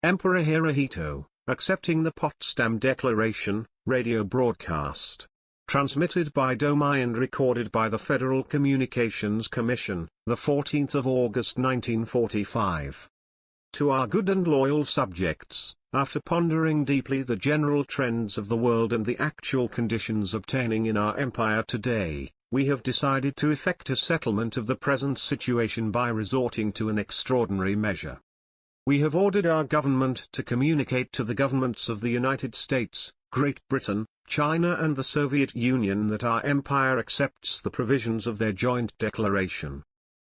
Emperor Hirohito, accepting the Potsdam Declaration, radio broadcast. Transmitted by Domai and recorded by the Federal Communications Commission, the 14th of August 1945. To our good and loyal subjects, after pondering deeply the general trends of the world and the actual conditions obtaining in our empire today, we have decided to effect a settlement of the present situation by resorting to an extraordinary measure. We have ordered our government to communicate to the governments of the United States, Great Britain, China and the Soviet Union that our empire accepts the provisions of their joint declaration.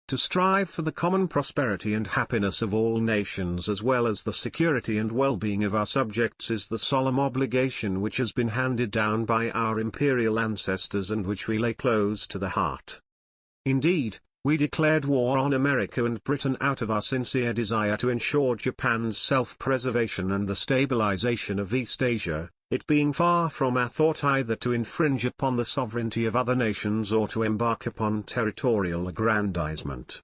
To strive for the common prosperity and happiness of all nations as well as the security and well-being of our subjects is the solemn obligation which has been handed down by our imperial ancestors and which we lay close to the heart. Indeed, we declared war on America and Britain out of our sincere desire to ensure Japan's self-preservation and the stabilization of East Asia, it being far from our thought either to infringe upon the sovereignty of other nations or to embark upon territorial aggrandizement.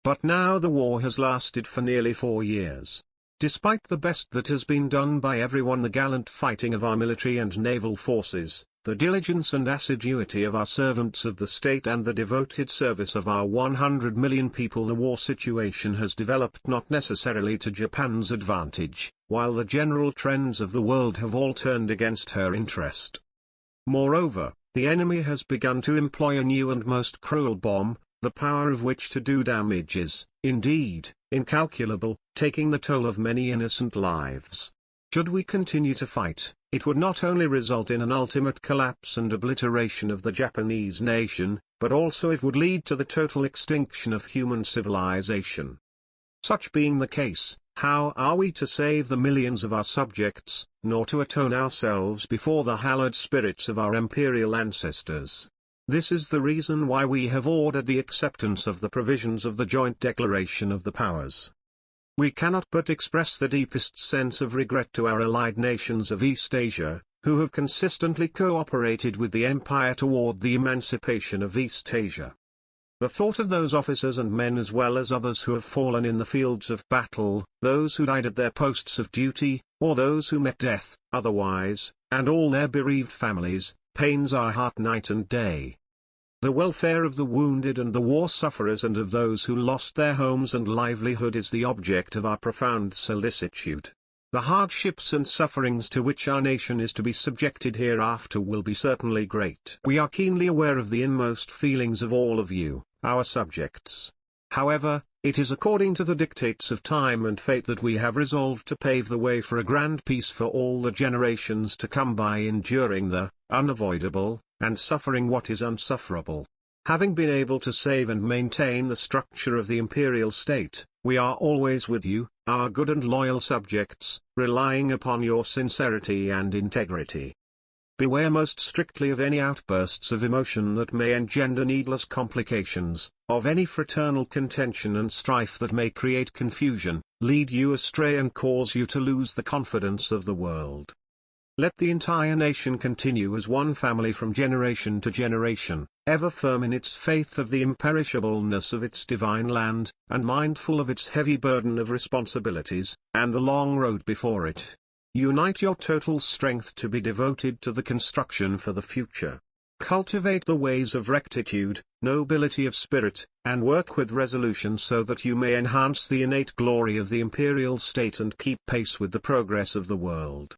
But now the war has lasted for nearly 4 years. Despite the best that has been done by everyone, the gallant fighting of our military and naval forces, the diligence and assiduity of our servants of the state and the devoted service of our 100 million people, the war situation has developed not necessarily to Japan's advantage, while the general trends of the world have all turned against her interest. Moreover, the enemy has begun to employ a new and most cruel bomb, the power of which to do damage is, indeed, incalculable, taking the toll of many innocent lives. Should we continue to fight, it would not only result in an ultimate collapse and obliteration of the Japanese nation, but also it would lead to the total extinction of human civilization. Such being the case, how are we to save the millions of our subjects, nor to atone ourselves before the hallowed spirits of our imperial ancestors? This is the reason why we have ordered the acceptance of the provisions of the Joint Declaration of the Powers. We cannot but express the deepest sense of regret to our allied nations of East Asia, who have consistently cooperated with the Empire toward the emancipation of East Asia. The thought of those officers and men as well as others who have fallen in the fields of battle, those who died at their posts of duty, or those who met death, otherwise, and all their bereaved families, pains our heart night and day. The welfare of the wounded and the war sufferers and of those who lost their homes and livelihood is the object of our profound solicitude. The hardships and sufferings to which our nation is to be subjected hereafter will be certainly great. We are keenly aware of the inmost feelings of all of you, our subjects. However, it is according to the dictates of time and fate that we have resolved to pave the way for a grand peace for all the generations to come by enduring the unavoidable, and suffering what is unsufferable. Having been able to save and maintain the structure of the imperial state, we are always with you, our good and loyal subjects, relying upon your sincerity and integrity. Beware most strictly of any outbursts of emotion that may engender needless complications, of any fraternal contention and strife that may create confusion, lead you astray and cause you to lose the confidence of the world. Let the entire nation continue as one family from generation to generation, ever firm in its faith of the imperishableness of its divine land, and mindful of its heavy burden of responsibilities, and the long road before it. Unite your total strength to be devoted to the construction for the future. Cultivate the ways of rectitude, nobility of spirit, and work with resolution so that you may enhance the innate glory of the imperial state and keep pace with the progress of the world.